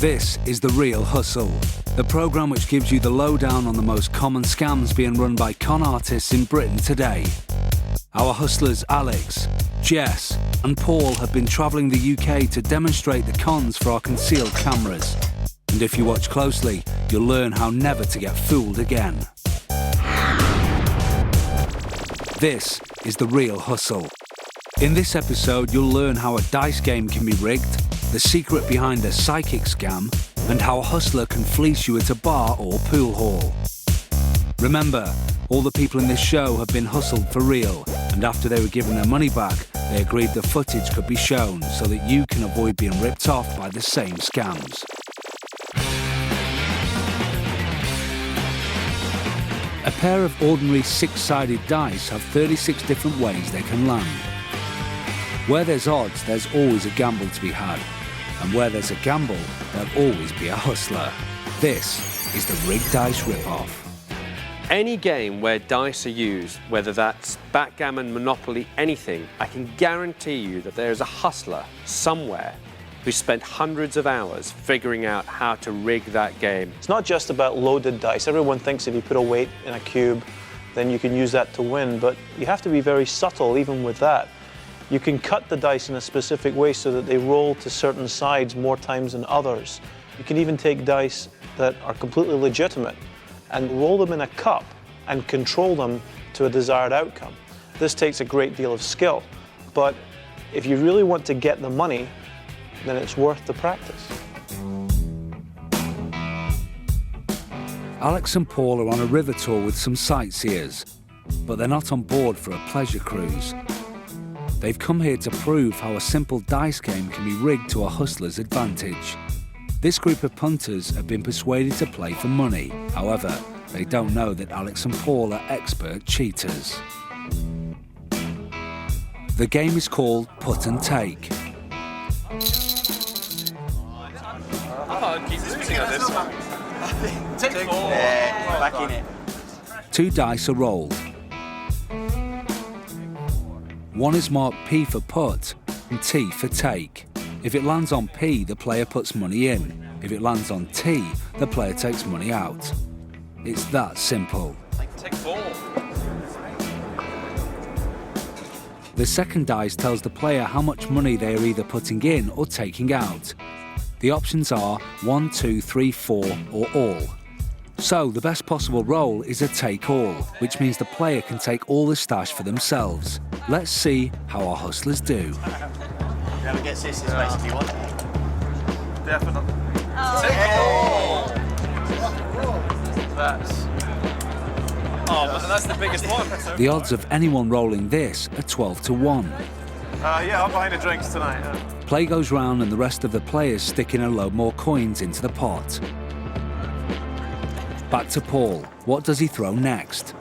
This is The Real Hustle, the programme which gives you the lowdown on the most common scams being run by con artists in Britain today. Our hustlers Alex, Jess and Paul have been travelling the UK to demonstrate the cons for our concealed cameras. And if you watch closely, you'll learn how never to get fooled again. This is The Real Hustle. In this episode, you'll learn how a dice game can be rigged, the secret behind a psychic scam, and how a hustler can fleece you at a bar or pool hall. Remember, all the people in this show have been hustled for real, and after they were given their money back, they agreed the footage could be shown so that you can avoid being ripped off by the same scams. A pair of ordinary six-sided dice have 36 different ways they can land. Where there's odds, there's always a gamble to be had. And where there's a gamble, there'll always be a hustler. This is the Rigged Dice Rip-Off. Any game where dice are used, whether that's backgammon, Monopoly, anything, I can guarantee you that there is a hustler somewhere who spent hundreds of hours figuring out how to rig that game. It's not just about loaded dice. Everyone thinks if you put a weight in a cube, then you can use that to win, but you have to be very subtle even with that. You can cut the dice in a specific way so that they roll to certain sides more times than others. You can even take dice that are completely legitimate and roll them in a cup and control them to a desired outcome. This takes a great deal of skill, but if you really want to get the money, then it's worth the practice. Alex and Paul are on a river tour with some sightseers, but they're not on board for a pleasure cruise. They've come here to prove how a simple dice game can be rigged to a hustler's advantage. This group of punters have been persuaded to play for money. However, they don't know that Alex and Paul are expert cheaters. The game is called Put and Take. Keep sitting on this one. Take four. Yeah, back in it. Two dice are rolled. One is marked P for put and T for take. If it lands on P, the player puts money in. If it lands on T, the player takes money out. It's that simple. Take four. The second dice tells the player how much money they are either putting in or taking out. The options are 1, 2, 3, 4 or all. So the best possible roll is a take all, which means the player can take all the stash for themselves. Let's see how our hustlers do. Whoever gets this is basically what? Definitely. Take four. That's the biggest one. The odds of anyone rolling this are 12 to 1. Yeah, I'm behind the drinks tonight. Yeah. Play goes round and the rest of the players stick in a load more coins into the pot. Back to Paul. What does he throw next?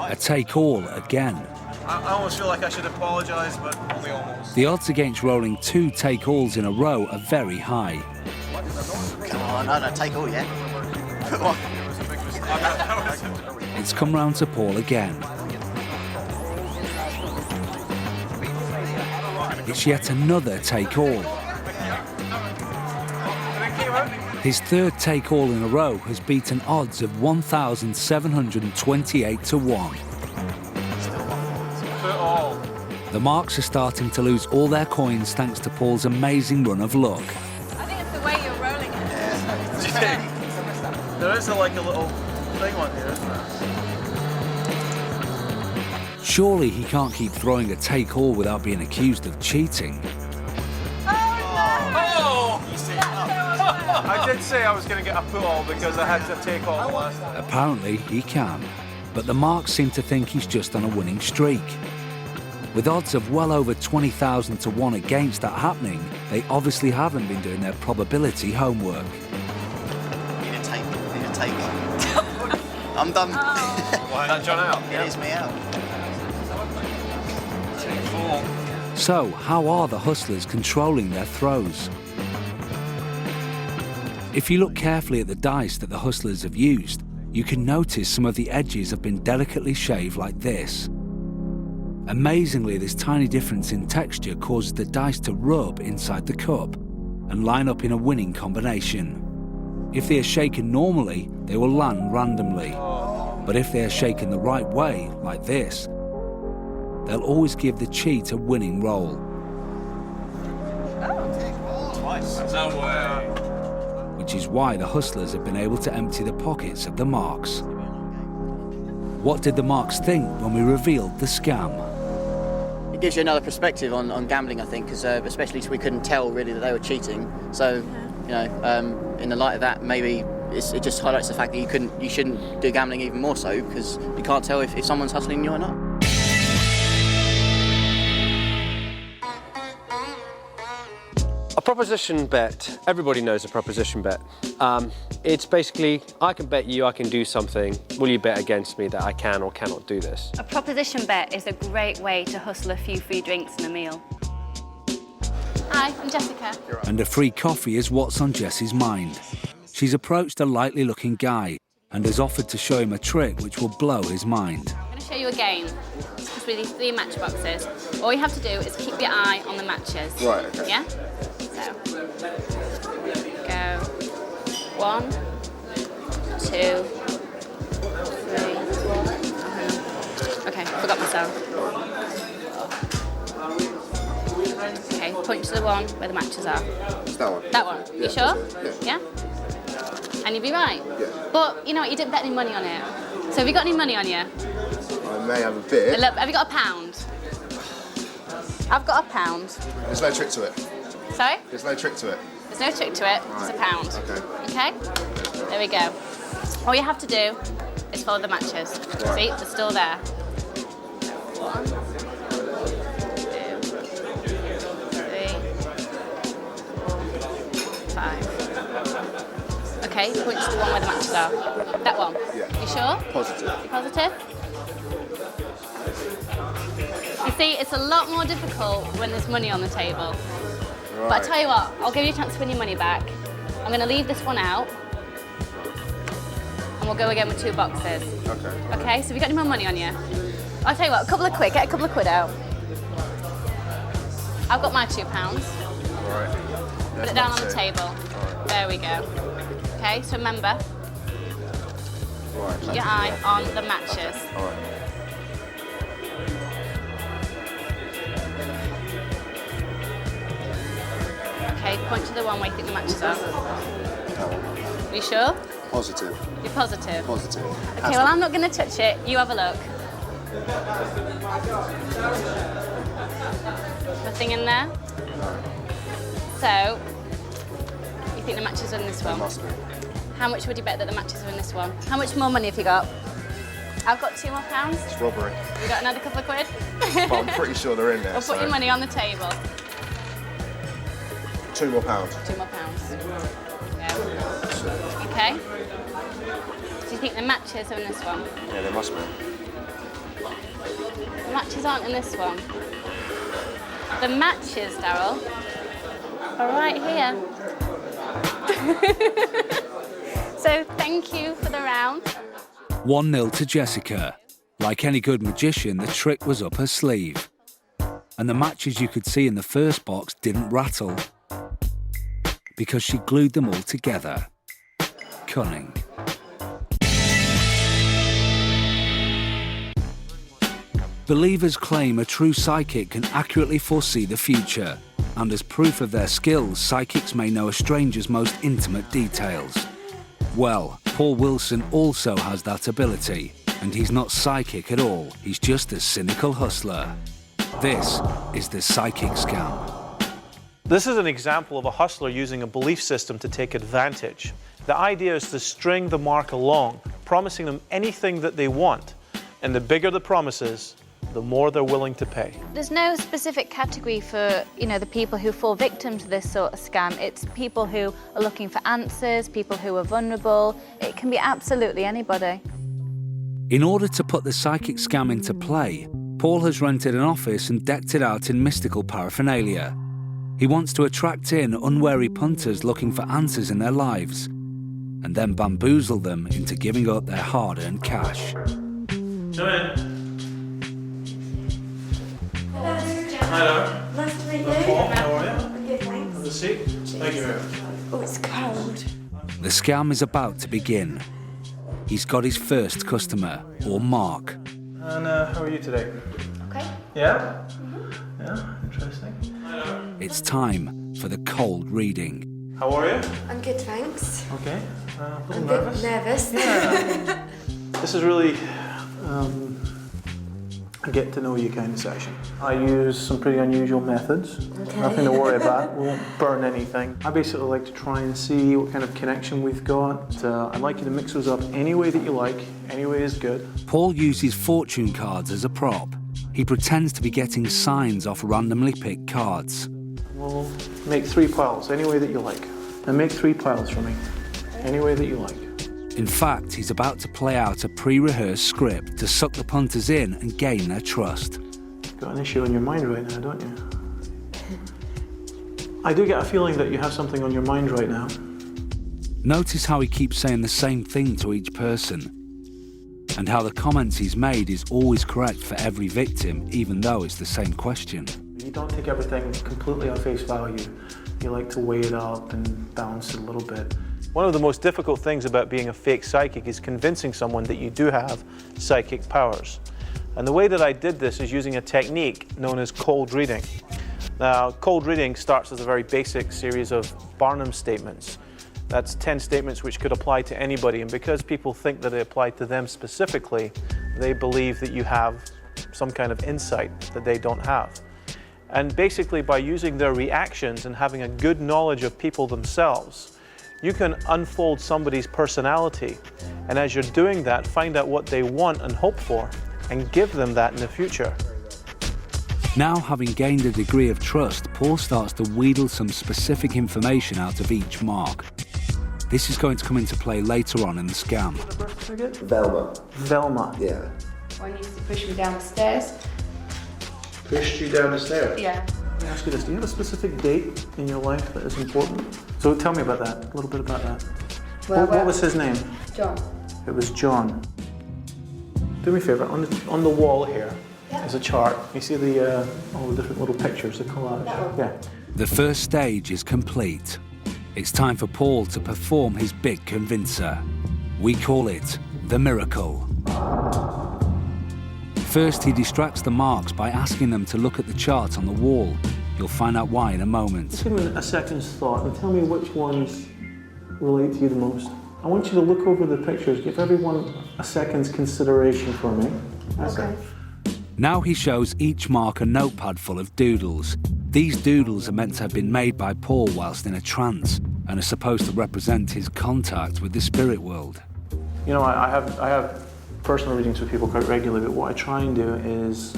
A take all again. I almost feel like I should apologise, but only almost. The odds against rolling two take alls in a row are very high. Come on, no, take all, yeah? Come on. It's come round to Paul again. It's yet another take all. His third take all in a row has beaten odds of 1,728 to 1. The Marks are starting to lose all their coins thanks to Paul's amazing run of luck. I think it's the way you're rolling it. Do you think? There is like a little thing on here, isn't there? Surely he can't keep throwing a take all without being accused of cheating. I did say I was going to get a put all because I had to take all last time. Apparently he can, but the Marks seem to think he's just on a winning streak. With odds of well over 20,000 to 1 against that happening, they obviously haven't been doing their probability homework. Need a take. I'm done. That John out? It is me out. Take four. So, how are the hustlers controlling their throws? If you look carefully at the dice that the hustlers have used, you can notice some of the edges have been delicately shaved like this. Amazingly, this tiny difference in texture causes the dice to rub inside the cup and line up in a winning combination. If they are shaken normally, they will land randomly. But if they are shaken the right way, like this, they'll always give the cheat a winning roll. No way. Which is why the hustlers have been able to empty the pockets of the marks. What did the marks think when we revealed the scam? It gives you another perspective on gambling, I think, because especially we couldn't tell really that they were cheating. So, you know, in the light of that, maybe it just highlights the fact that you shouldn't do gambling even more so, because you can't tell if someone's hustling you or not. A proposition bet, everybody knows a proposition bet. It's basically, I can bet you I can do something. Will you bet against me that I can or cannot do this? A proposition bet is a great way to hustle a few free drinks and a meal. Hi, I'm Jessica. And a free coffee is what's on Jessie's mind. She's approached a likely looking guy and has offered to show him a trick which will blow his mind. I'm going to show you a game. It's with these 3 matchboxes. All you have to do is keep your eye on the matches. Right, okay. Yeah? So, go 1, 2, 3. Okay, forgot myself. Okay, point to the one where the matches are. It's that one. That one. Yeah. You sure? Yeah. Yeah? And you'd be right. Yeah. But you know what? You didn't bet any money on it. So have you got any money on you? I may have a bit. Look, have you got £1? I've got £1. There's no trick to it. Sorry? There's no trick to it. There's no trick to it. Right. It's £1. Okay. Okay? There we go. All you have to do is follow the matches. Right. See? They're still there. 1, 2, 3, 4, 5. Okay, point to the one where the matches are. That one. Yeah. You sure? Positive. You positive? You see, it's a lot more difficult when there's money on the table. Right. But I tell you what, I'll give you a chance to win your money back. I'm going to leave this one out, and we'll go again with 2 boxes. Okay. Okay, so have you got any more money on you? I'll tell you what, get a couple of quid out. I've got my £2. Right. Put it down on the table. Right. There we go. Okay, so remember, Right. keep your eye on the matches. All right. Okay, point to the one where you think the matches are. That one. Are you sure? Positive. You're positive? Positive. Okay, well, I'm not going to touch it. You have a look. Nothing in there? No. So, you think the matches are in this There one? must be. How much would you bet that the matches are in this one? How much more money have you got? I've got £2 more. It's robbery. You got another couple of quid? But I'm pretty sure they're in there. I'll put your money on the table. £2 more. £2 more. Yeah. Okay. Do you think the matches are in this one? Yeah, there must be. The matches aren't in this one. The matches, Daryl, are right here. So thank you for the round. 1-0 to Jessica. Like any good magician, the trick was up her sleeve. And the matches you could see in the first box didn't rattle, because she glued them all together. Cunning. Believers claim a true psychic can accurately foresee the future, and as proof of their skills, psychics may know a stranger's most intimate details. Well, Paul Wilson also has that ability, and he's not psychic at all, he's just a cynical hustler. This is the Psychic Scam. This is an example of a hustler using a belief system to take advantage. The idea is to string the mark along, promising them anything that they want, and the bigger the promises, the more they're willing to pay. There's no specific category for, the people who fall victim to this sort of scam. It's people who are looking for answers, people who are vulnerable. It can be absolutely anybody. In order to put the psychic scam into play, Paul has rented an office and decked it out in mystical paraphernalia. He wants to attract in unwary punters looking for answers in their lives, and then bamboozle them into giving up their hard-earned cash. Come in. Hi there. Nice to meet I'm you. Paul. How are you? I'm good, thanks. Have a seat. Thank you very much. Oh, it's cold. The scam is about to begin. He's got his first customer, or Mark. And how are you today? Okay. Yeah? Yeah, interesting. It's time for the cold reading. How are you? I'm good, thanks. Okay. A little I'm nervous? a bit nervous. Yeah. This is really a get to know you kind of session. I use some pretty unusual methods. Okay. Nothing to worry about. We won't burn anything. I basically like to try and see what kind of connection we've got. I'd like you to mix those up any way that you like. Any way is good. Paul uses fortune cards as a prop. He pretends to be getting signs off randomly picked cards. We'll make 3 piles any way that you like. And make 3 piles for me. Any way that you like. In fact, he's about to play out a pre-rehearsed script to suck the punters in and gain their trust. Got an issue on your mind right now, don't you? I do get a feeling that you have something on your mind right now. Notice how he keeps saying the same thing to each person, and how the comments he's made is always correct for every victim, even though it's the same question. You don't take everything completely at face value. You like to weigh it up and balance it a little bit. One of the most difficult things about being a fake psychic is convincing someone that you do have psychic powers. And the way that I did this is using a technique known as cold reading. Now, cold reading starts as a very basic series of Barnum statements. That's 10 statements which could apply to anybody, and because people think that they apply to them specifically, they believe that you have some kind of insight that they don't have. And basically, by using their reactions and having a good knowledge of people themselves, you can unfold somebody's personality, and as you're doing that, find out what they want and hope for, and give them that in the future. Now, having gained a degree of trust, Paul starts to wheedle some specific information out of each mark. This is going to come into play later on in the scam. Velma. Velma. Yeah. One used to push me down the stairs. Pushed you down the stairs? Yeah. Let me ask you this, do you have a specific date in your life that is important? So tell me about that, a little bit about that. What was his name? John. It was John. Do me a favour, on the wall here is a chart. You see the all the different little pictures, the collage? Yeah. The first stage is complete. It's time for Paul to perform his big convincer. We call it the miracle. First, he distracts the marks by asking them to look at the chart on the wall. You'll find out why in a moment. Just give me a second's thought and tell me which ones relate to you the most. I want you to look over the pictures, give everyone a second's consideration for me. Okay. Now he shows each mark a notepad full of doodles. These doodles are meant to have been made by Paul whilst in a trance and are supposed to represent his contact with the spirit world. You know, I have personal readings with people quite regularly, but what I try and do is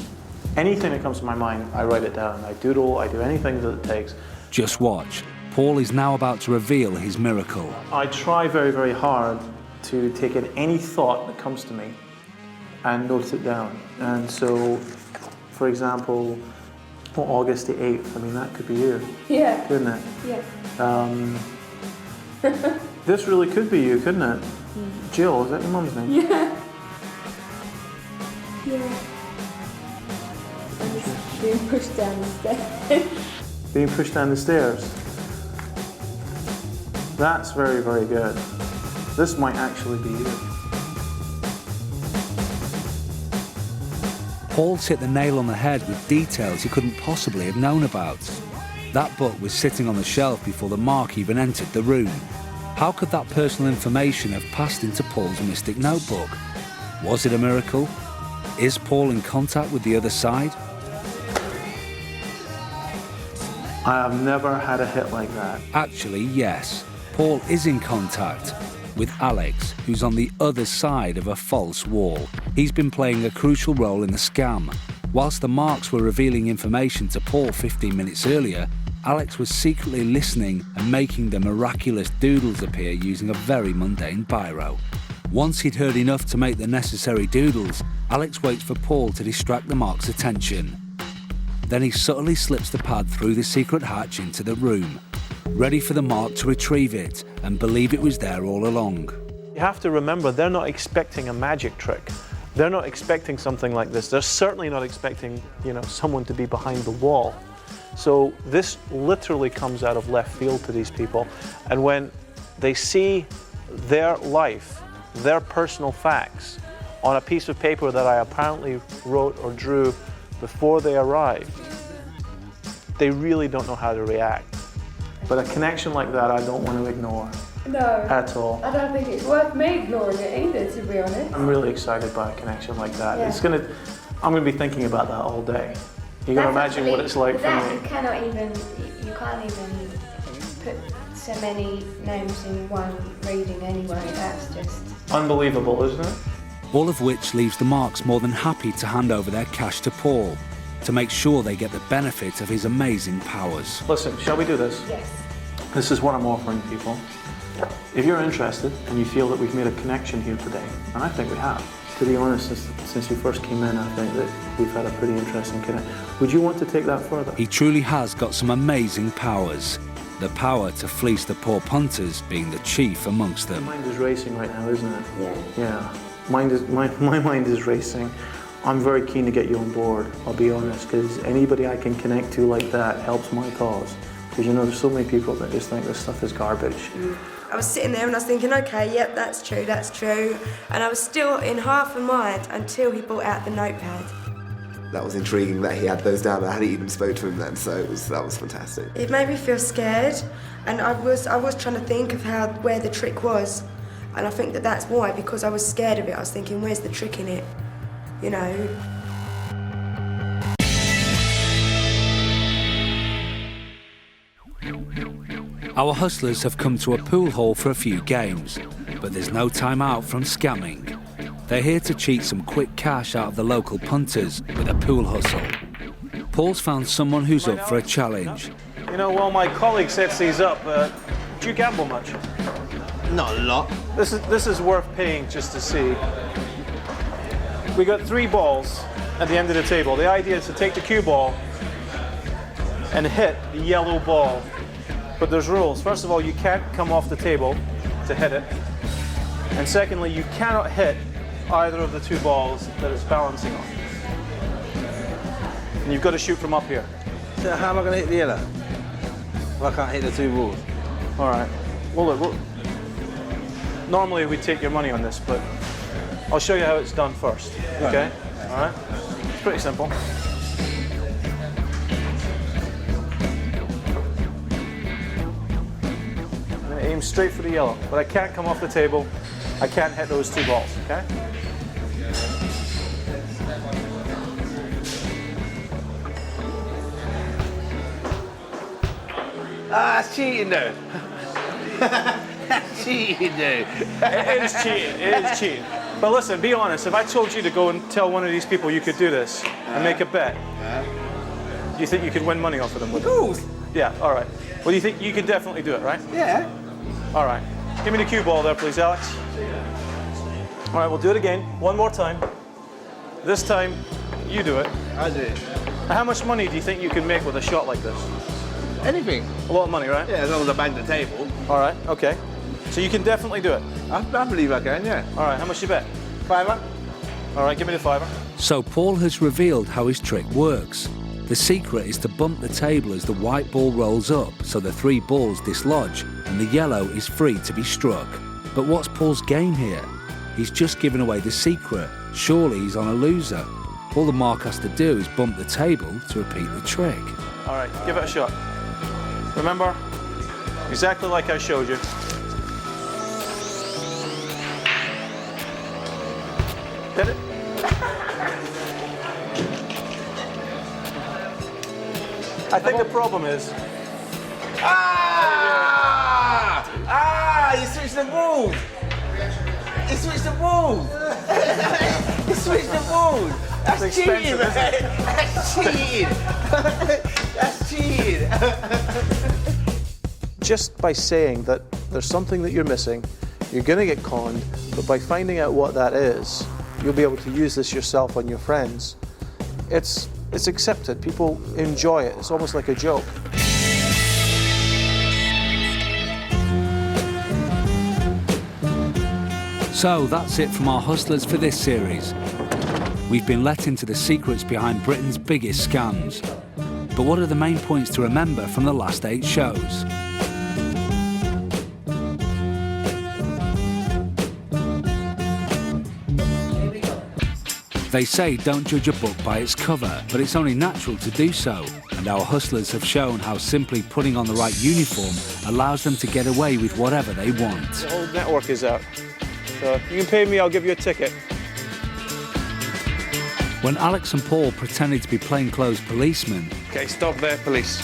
anything that comes to my mind, I write it down. I doodle, I do anything that it takes. Just watch. Paul is now about to reveal his miracle. I try very, very hard to take in any thought that comes to me and note it down. And so, for example, August the 8th, I mean, that could be you, Yeah. couldn't it? Yeah. This really could be you, couldn't it? Jill, is that your mum's name? Yeah. Yeah. I'm just being pushed down the stairs. Being pushed down the stairs. That's very, very good. This might actually be you. Paul's hit the nail on the head with details he couldn't possibly have known about. That book was sitting on the shelf before the mark even entered the room. How could that personal information have passed into Paul's mystic notebook? Was it a miracle? Is Paul in contact with the other side? I have never had a hit like that. Actually, yes. Paul is in contact with Alex, who's on the other side of a false wall. He's been playing a crucial role in the scam. Whilst the marks were revealing information to Paul 15 minutes earlier, Alex was secretly listening and making the miraculous doodles appear using a very mundane biro. Once he'd heard enough to make the necessary doodles, Alex waits for Paul to distract the mark's attention. Then he subtly slips the pad through the secret hatch into the room, ready for the mark to retrieve it and believe it was there all along. You have to remember, they're not expecting a magic trick. They're not expecting something like this. They're certainly not expecting, you know, someone to be behind the wall. So this literally comes out of left field to these people. And when they see their life, their personal facts on a piece of paper that I apparently wrote or drew before they arrived, they really don't know how to react. But a connection like that I don't want to ignore. No. At all. I don't think it's worth me ignoring it either, to be honest. I'm really excited by a connection like that. Yeah. I'm gonna be thinking about that all day. You can imagine what it's like for me. You can't even put so many names in one reading anyway. That's just Unbelievable, isn't it? All of which leaves the Marks more than happy to hand over their cash to Paul to make sure they get the benefit of his amazing powers. Listen, shall we do this? Yes. This is what I'm offering people. If you're interested and you feel that we've made a connection here today, and I think we have, to be honest, since you first came in, I think that we've had a pretty interesting connection. Would you want to take that further? He truly has got some amazing powers. The power to fleece the poor punters being the chief amongst them. My mind is racing right now, isn't it? Yeah. Yeah. My mind is racing. I'm very keen to get you on board, I'll be honest, because anybody I can connect to like that helps my cause. Because you know, there's so many people that just think this stuff is garbage. I was sitting there and I was thinking, okay, yep, that's true. And I was still in half a mind until he brought out the notepad. That was intriguing that he had those down. I hadn't even spoke to him then, so that was fantastic. It made me feel scared, and I was trying to think of where the trick was. And I think that's why, because I was scared of it. I was thinking, where's the trick in it? You know? Our hustlers have come to a pool hall for a few games, but there's no time out from scamming. They're here to cheat some quick cash out of the local punters with a pool hustle. Paul's found someone who's up for a challenge. You know, while my colleague sets these up, do you gamble much? Not a lot. This is worth paying just to see. We got 3 balls at the end of the table. The idea is to take the cue ball and hit the yellow ball. But there's rules. First of all, you can't come off the table to hit it. And secondly, you cannot hit either of the 2 balls that it's balancing on. And you've got to shoot from up here. So how am I going to hit the yellow? Well, I can't hit the 2 balls. All right. Well, look, normally we take your money on this, but I'll show you how it's done first. Okay? All right? It's pretty simple. Aim straight for the yellow, but I can't come off the table. I can't hit those 2 balls, okay? That's cheating though. That's cheating though. It is cheating, it is cheating. But listen, be honest, if I told you to go and tell one of these people you could do this and make a bet, do you think you could win money off of them with it? Of course. Yeah, all right. Well, you think you could definitely do it, right? Yeah. All right. Give me the cue ball there, please, Alex. All right, we'll do it again. One more time. This time, you do it. I do it. Now, how much money do you think you could make with a shot like this? Anything. A lot of money, right? Yeah, as long as I bang the table. All right, okay. So you can definitely do it. I believe I can, yeah. All right, how much you bet? £5. All right, give me the £5. So Paul has revealed how his trick works. The secret is to bump the table as the white ball rolls up so the 3 balls dislodge and the yellow is free to be struck. But what's Paul's game here? He's just given away the secret. Surely he's on a loser. All the Mark has to do is bump the table to repeat the trick. All right, give it a shot. Remember, exactly like I showed you. Hit it. I think the problem is... You switched the balls! You switched the balls! You switched the balls! That's cheating, man! That's cheating! That's cheating! Just by saying that there's something that you're missing, you're going to get conned, but by finding out what that is, you'll be able to use this yourself on your friends. It's accepted. People enjoy it. It's almost like a joke. So that's it from our hustlers for this series. we've been let into the secrets behind Britain's biggest scams. But what are the main points to remember from the last 8 shows? They say don't judge a book by its cover, but it's only natural to do so. And our hustlers have shown how simply putting on the right uniform allows them to get away with whatever they want. The whole network is out. So if you can pay me, I'll give you a ticket. When Alex and Paul pretended to be plainclothes policemen, Okay, stop there, police.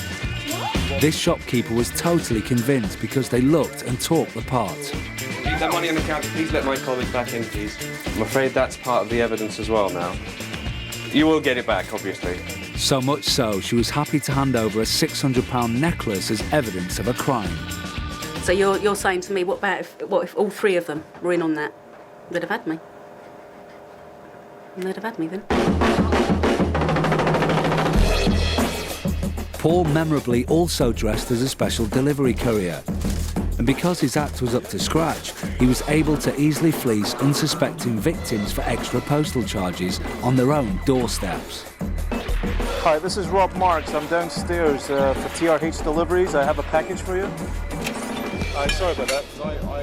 this shopkeeper was totally convinced because they looked and talked the part. Leave that money on the counter. Please let my colleague back in, please. I'm afraid that's part of the evidence as well now. You will get it back, obviously. So much so, she was happy to hand over a £600 necklace as evidence of a crime. So you're saying to me, what if all 3 of them were in on that? They'd have had me. They'd have had me then. Paul memorably also dressed as a special delivery courier. And because his act was up to scratch, he was able to easily fleece unsuspecting victims for extra postal charges on their own doorsteps. Hi, this is Rob Marks. I'm downstairs for TRH deliveries. I have a package for you. Sorry about that. I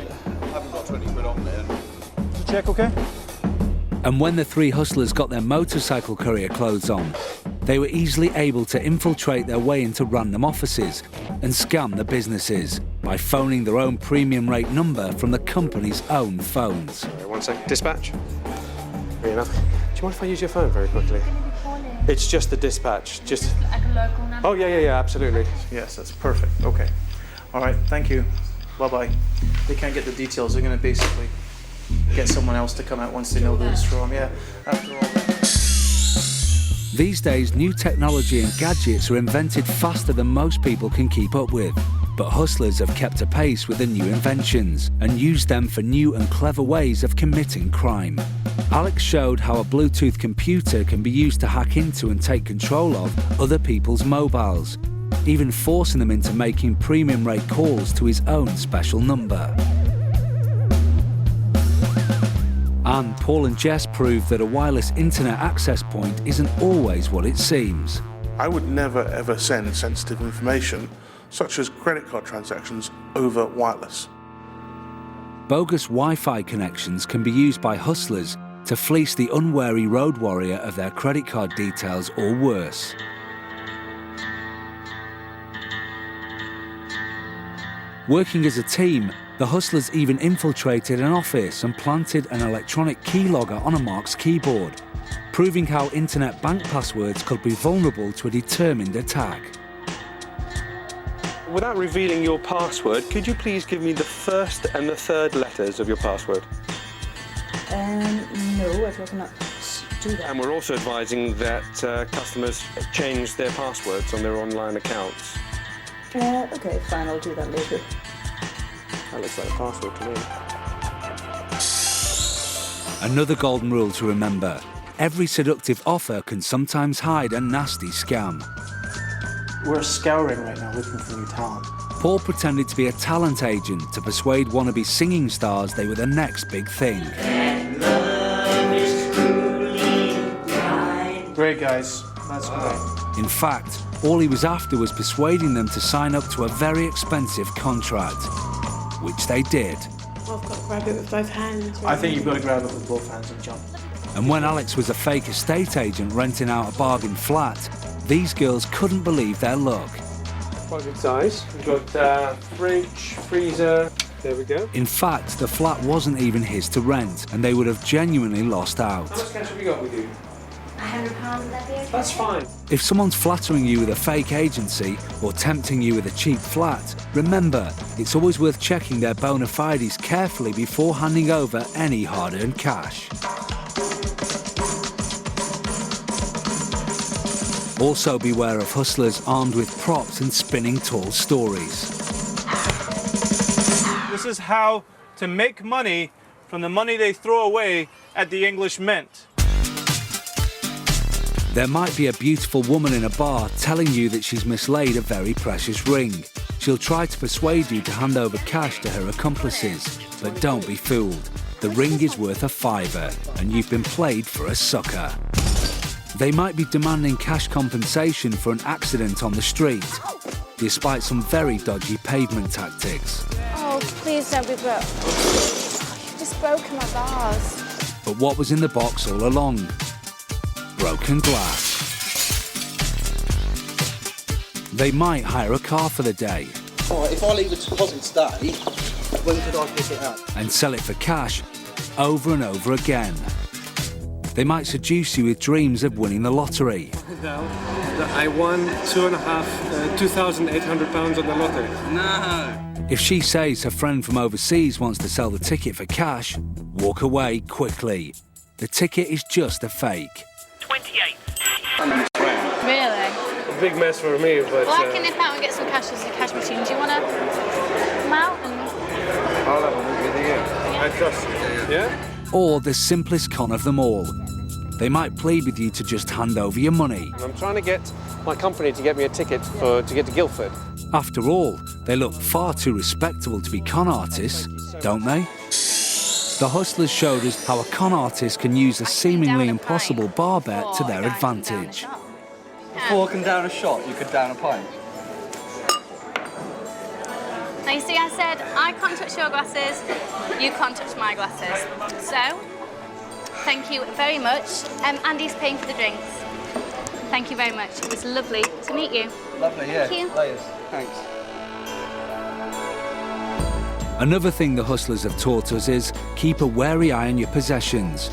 haven't got 20 quid on there. Is the check okay? And when the 3 hustlers got their motorcycle courier clothes on, they were easily able to infiltrate their way into random offices and scam the businesses by phoning their own premium rate number from the company's own phones. Sorry, 1 sec. Dispatch. Fair enough. Do you mind if I use your phone very quickly? It's just the dispatch. Just. Like a local number? Oh, yeah, absolutely. Yes, that's perfect. Okay. All right, thank you. Bye-bye. They can't get the details. They're going to basically get someone else to come out once they know who it's from. Yeah, after all that. These days, new technology and gadgets are invented faster than most people can keep up with. But hustlers have kept a pace with the new inventions and used them for new and clever ways of committing crime. Alex showed how a Bluetooth computer can be used to hack into and take control of other people's mobiles, even forcing them into making premium rate calls to his own special number. And Paul and Jess proved that a wireless internet access point isn't always what it seems. I would never ever send sensitive information, such as credit card transactions, over wireless. Bogus Wi-Fi connections can be used by hustlers to fleece the unwary road warrior of their credit card details or worse. Working as a team, the hustlers even infiltrated an office and planted an electronic keylogger on a Mark's keyboard, proving how internet bank passwords could be vulnerable to a determined attack. Without revealing your password, could you please give me the first and the 3rd letters of your password? No, I'd rather not do that. And we're also advising that customers change their passwords on their online accounts. Okay, fine, I'll do that later. That looks like a password to me. Another golden rule to remember: every seductive offer can sometimes hide a nasty scam. We're scouring right now looking for new talent. Paul pretended to be a talent agent to persuade wannabe singing stars they were the next big thing. Great, guys. That's great. In fact, all he was after was persuading them to sign up to a very expensive contract, which they did. Well, I've got to grab it with both hands. I think you've got to grab it with both hands and jump. And when Alex was a fake estate agent renting out a bargain flat, these girls couldn't believe their luck. Quite good size. We've got fridge, freezer. There we go. In fact, the flat wasn't even his to rent, and they would have genuinely lost out. How much cash have we got with you? £100, would that be okay? That's fine. If someone's flattering you with a fake agency or tempting you with a cheap flat, remember, it's always worth checking their bona fides carefully before handing over any hard-earned cash. Also beware of hustlers armed with props and spinning tall stories. This is how to make money from the money they throw away at the English Mint. There might be a beautiful woman in a bar telling you that she's mislaid a very precious ring. She'll try to persuade you to hand over cash to her accomplices, but don't be fooled. The ring is worth a £5, and you've been played for a sucker. They might be demanding cash compensation for an accident on the street, despite some very dodgy pavement tactics. Oh, please don't be broke. You've just broken my vase. But what was in the box all along? Broken glass. They might hire a car for the day. All right, if I leave a deposit today, when could I pick it up? And sell it for cash over and over again. They might seduce you with dreams of winning the lottery. I won £2,800 on the lottery. No. If she says her friend from overseas wants to sell the ticket for cash, walk away quickly. The ticket is just a fake. 28. Really? A big mess for me, but... Well, I can nip out and get some cash as a cash machine. Do you want to come out and... I'll have a look at you. I trust you. Yeah? Or the simplest con of them all. They might plead with you to just hand over your money. I'm trying to get my company to get me a ticket to get to Guildford. After all, they look far too respectable to be con artists, don't they? The Hustlers showed us how a con artist can use a seemingly impossible bar bet to their advantage. Before I can down a shot, you could down a pint. Now, you see, I said, I can't touch your glasses, you can't touch my glasses. So, thank you very much. Andy's paying for the drinks. Thank you very much. It was lovely to meet you. Lovely, yeah. Thank you. Layers. Thanks. Another thing the Hustlers have taught us is keep a wary eye on your possessions.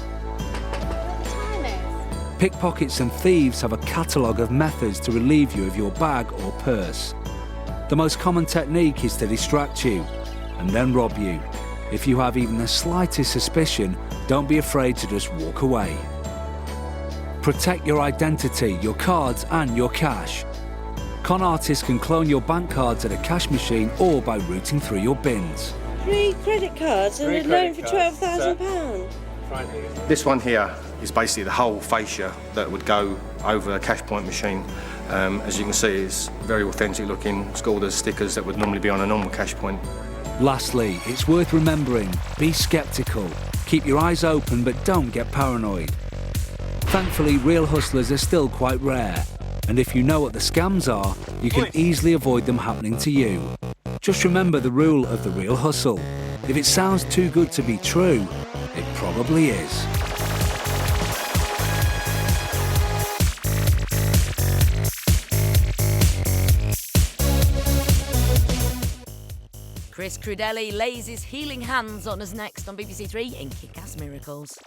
Pickpockets and thieves have a catalogue of methods to relieve you of your bag or purse. The most common technique is to distract you and then rob you. If you have even the slightest suspicion, don't be afraid to just walk away. Protect your identity, your cards and your cash. Con artists can clone your bank cards at a cash machine or by routing through your bins. 3 credit cards and a loan for £12,000. This one here is basically the whole fascia that would go over a cash point machine. As you can see, it's very authentic looking. It's got all the stickers that would normally be on a normal cash point. Lastly, it's worth remembering, be sceptical. Keep your eyes open but don't get paranoid. Thankfully, real hustlers are still quite rare. And if you know what the scams are, you can easily avoid them happening to you. Just remember the rule of the real hustle. If it sounds too good to be true, it probably is. Chris Crudelli lays his healing hands on us next on BBC Three in Kick-Ass Miracles.